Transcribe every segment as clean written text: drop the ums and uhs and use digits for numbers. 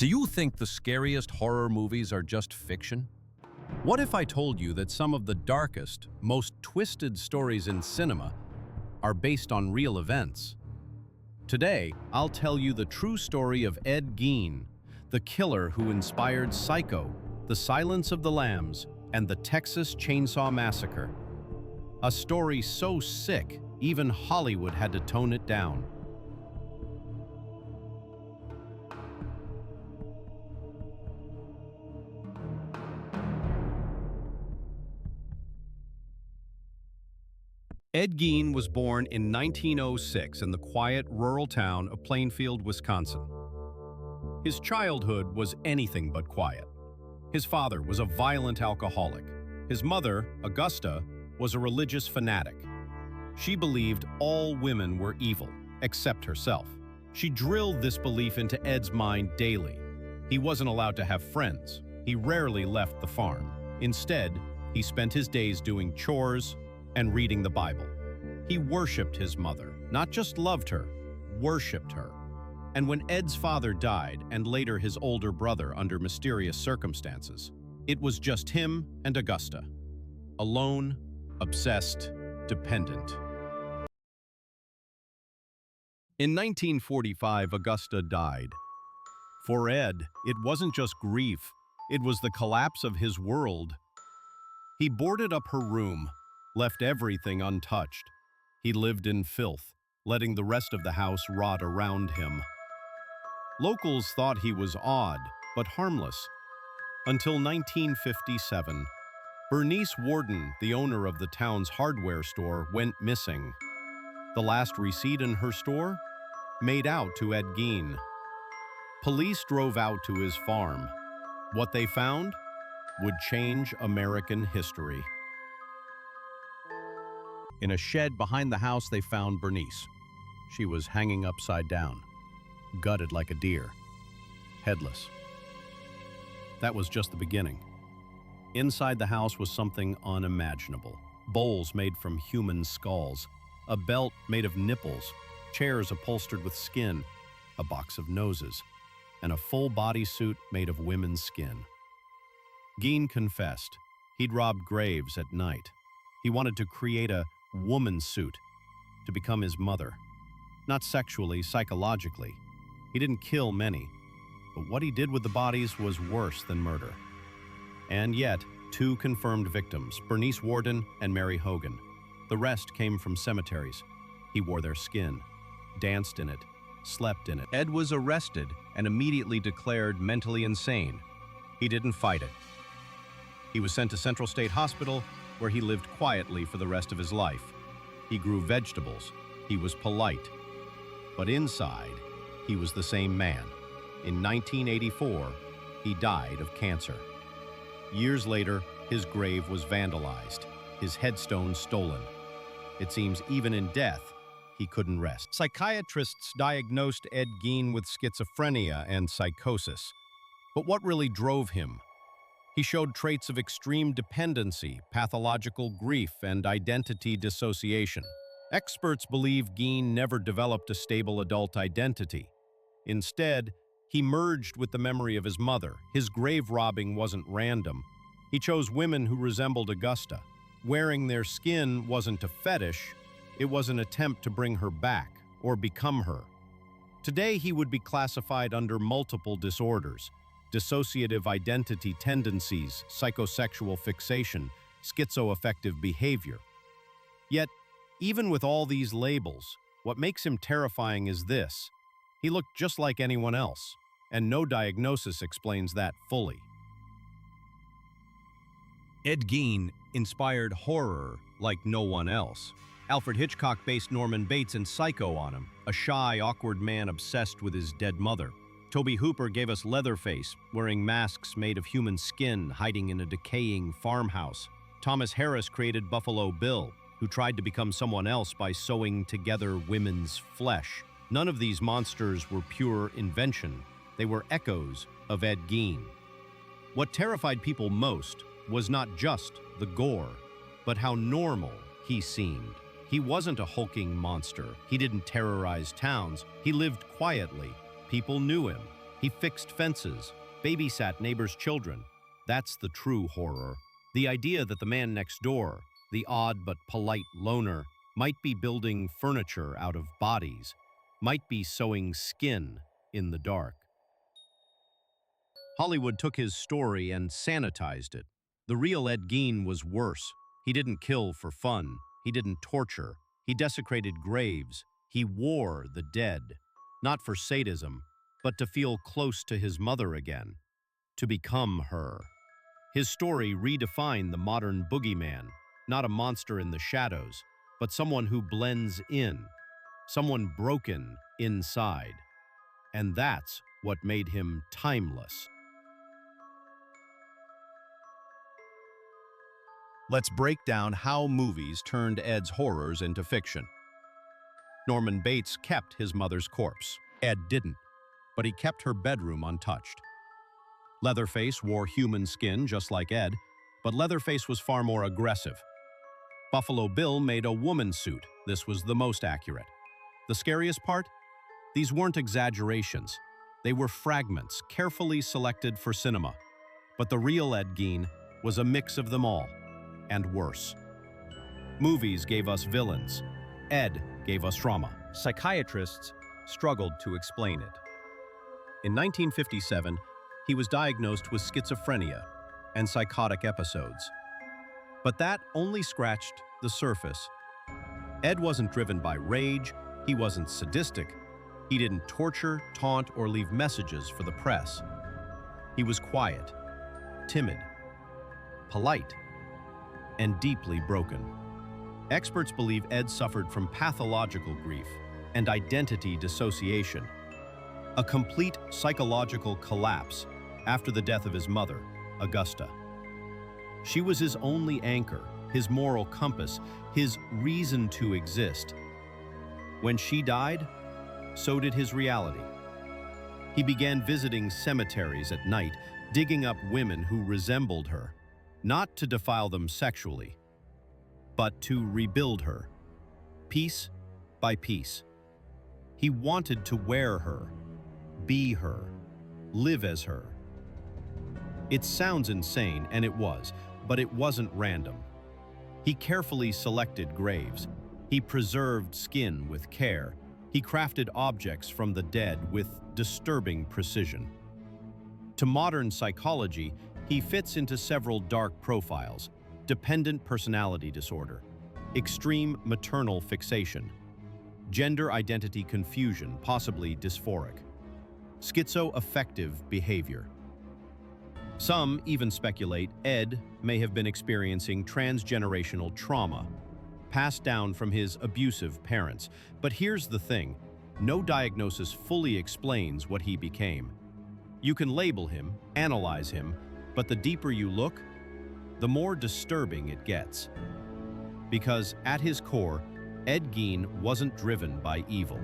Do you think the scariest horror movies are just fiction? What if I told you that some of the darkest, most twisted stories in cinema are based on real events? Today, I'll tell you the true story of Ed Gein, the killer who inspired Psycho, The Silence of the Lambs, and the Texas Chainsaw Massacre. A story so sick, even Hollywood had to tone it down. Ed Gein was born in 1906 in the quiet, rural town of Plainfield, Wisconsin. His childhood was anything but quiet. His father was a violent alcoholic. His mother, Augusta, was a religious fanatic. She believed all women were evil, except herself. She drilled this belief into Ed's mind daily. He wasn't allowed to have friends. He rarely left the farm. Instead, he spent his days doing chores and reading the Bible. He worshipped his mother, not just loved her, worshipped her. And when Ed's father died, and later his older brother under mysterious circumstances, it was just him and Augusta. Alone, obsessed, dependent. In 1945, Augusta died. For Ed, it wasn't just grief, it was the collapse of his world. He boarded up her room, left everything untouched. He lived in filth, letting the rest of the house rot around him. Locals thought he was odd, but harmless. Until 1957, Bernice Warden, the owner of the town's hardware store, went missing. The last receipt in her store? Made out to Ed Gein. Police drove out to his farm. What they found would change American history. In a shed behind the house, they found Bernice. She was hanging upside down, gutted like a deer, headless. That was just the beginning. Inside the house was something unimaginable. Bowls made from human skulls, a belt made of nipples, chairs upholstered with skin, a box of noses, and a full bodysuit made of women's skin. Gein confessed he'd robbed graves at night. He wanted to create a woman's suit to become his mother. Not sexually, psychologically. He didn't kill many, but what he did with the bodies was worse than murder. And yet, two confirmed victims, Bernice Warden and Mary Hogan. The rest came from cemeteries. He wore their skin, danced in it, slept in it. Ed was arrested and immediately declared mentally insane. He didn't fight it. He was sent to Central State Hospital, where he lived quietly for the rest of his life. He grew vegetables. He was polite. But inside, he was the same man. In 1984, he died of cancer. Years later, his grave was vandalized, his headstone stolen. It seems even in death, he couldn't rest. Psychiatrists diagnosed Ed Gein with schizophrenia and psychosis. But what really drove him? He showed traits of extreme dependency, pathological grief, and identity dissociation. Experts believe Gein never developed a stable adult identity. Instead, he merged with the memory of his mother. His grave robbing wasn't random. He chose women who resembled Augusta. Wearing their skin wasn't a fetish, it was an attempt to bring her back or become her. Today, he would be classified under multiple disorders: dissociative identity tendencies, psychosexual fixation, schizoaffective behavior. Yet, even with all these labels, what makes him terrifying is this: he looked just like anyone else, and no diagnosis explains that fully. Ed Gein inspired horror like no one else. Alfred Hitchcock based Norman Bates in Psycho on him, a shy, awkward man obsessed with his dead mother. Tobe Hooper gave us Leatherface, wearing masks made of human skin, hiding in a decaying farmhouse. Thomas Harris created Buffalo Bill, who tried to become someone else by sewing together women's flesh. None of these monsters were pure invention. They were echoes of Ed Gein. What terrified people most was not just the gore, but how normal he seemed. He wasn't a hulking monster. He didn't terrorize towns. He lived quietly. People knew him. He fixed fences, babysat neighbors' children. That's the true horror. The idea that the man next door, the odd but polite loner, might be building furniture out of bodies, might be sewing skin in the dark. Hollywood took his story and sanitized it. The real Ed Gein was worse. He didn't kill for fun. He didn't torture. He desecrated graves. He wore the dead, not for sadism, but to feel close to his mother again, to become her. His story redefined the modern boogeyman, not a monster in the shadows, but someone who blends in, someone broken inside. And that's what made him timeless. Let's break down how movies turned Ed's horrors into fiction. Norman Bates kept his mother's corpse. Ed didn't, but he kept her bedroom untouched. Leatherface wore human skin just like Ed, but Leatherface was far more aggressive. Buffalo Bill made a woman suit. This was the most accurate. The scariest part? These weren't exaggerations. They were fragments, carefully selected for cinema. But the real Ed Gein was a mix of them all, and worse. Movies gave us villains. Ed gave us trauma. Psychiatrists struggled to explain it. In 1957, he was diagnosed with schizophrenia and psychotic episodes. But that only scratched the surface. Ed wasn't driven by rage, he wasn't sadistic, he didn't torture, taunt, or leave messages for the press. He was quiet, timid, polite, and deeply broken. Experts believe Ed suffered from pathological grief and identity dissociation, a complete psychological collapse after the death of his mother, Augusta. She was his only anchor, his moral compass, his reason to exist. When she died, so did his reality. He began visiting cemeteries at night, digging up women who resembled her, not to defile them sexually, but to rebuild her, piece by piece. He wanted to wear her, be her, live as her. It sounds insane, and it was, but it wasn't random. He carefully selected graves. He preserved skin with care. He crafted objects from the dead with disturbing precision. To modern psychology, he fits into several dark profiles: dependent personality disorder, extreme maternal fixation, gender identity confusion, possibly dysphoric, schizoaffective behavior. Some even speculate Ed may have been experiencing transgenerational trauma, passed down from his abusive parents. But here's the thing, no diagnosis fully explains what he became. You can label him, analyze him, but the deeper you look, the more disturbing it gets. Because at his core, Ed Gein wasn't driven by evil.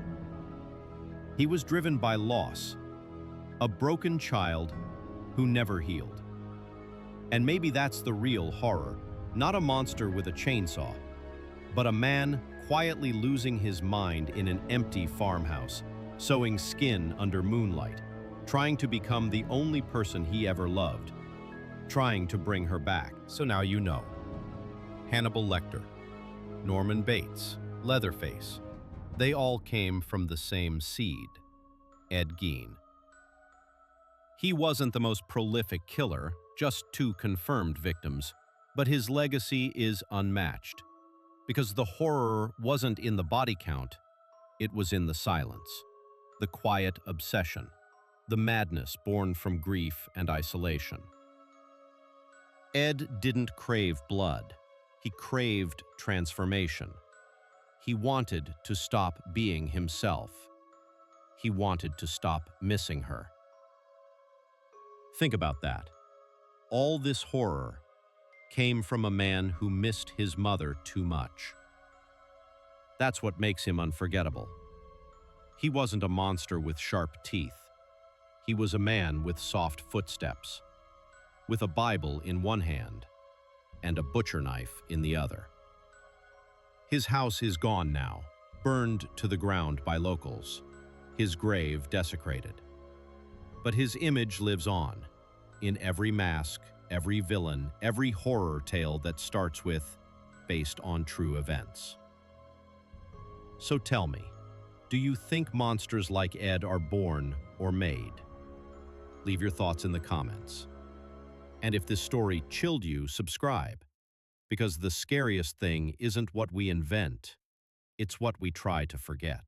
He was driven by loss, a broken child who never healed. And maybe that's the real horror, not a monster with a chainsaw, but a man quietly losing his mind in an empty farmhouse, sewing skin under moonlight, trying to become the only person he ever loved, trying to bring her back. So now you know. Hannibal Lecter, Norman Bates, Leatherface, they all came from the same seed, Ed Gein. He wasn't the most prolific killer, just 2 confirmed victims, but his legacy is unmatched. Because the horror wasn't in the body count, it was in the silence, the quiet obsession, the madness born from grief and isolation. Ed didn't crave blood, he craved transformation. He wanted to stop being himself. He wanted to stop missing her. Think about that. All this horror came from a man who missed his mother too much. That's what makes him unforgettable. He wasn't a monster with sharp teeth. He was a man with soft footsteps, with a Bible in one hand and a butcher knife in the other. His house is gone now, burned to the ground by locals, his grave desecrated. But his image lives on, in every mask, every villain, every horror tale that starts with, based on true events. So tell me, do you think monsters like Ed are born or made? Leave your thoughts in the comments. And if this story chilled you, subscribe, because the scariest thing isn't what we invent, it's what we try to forget.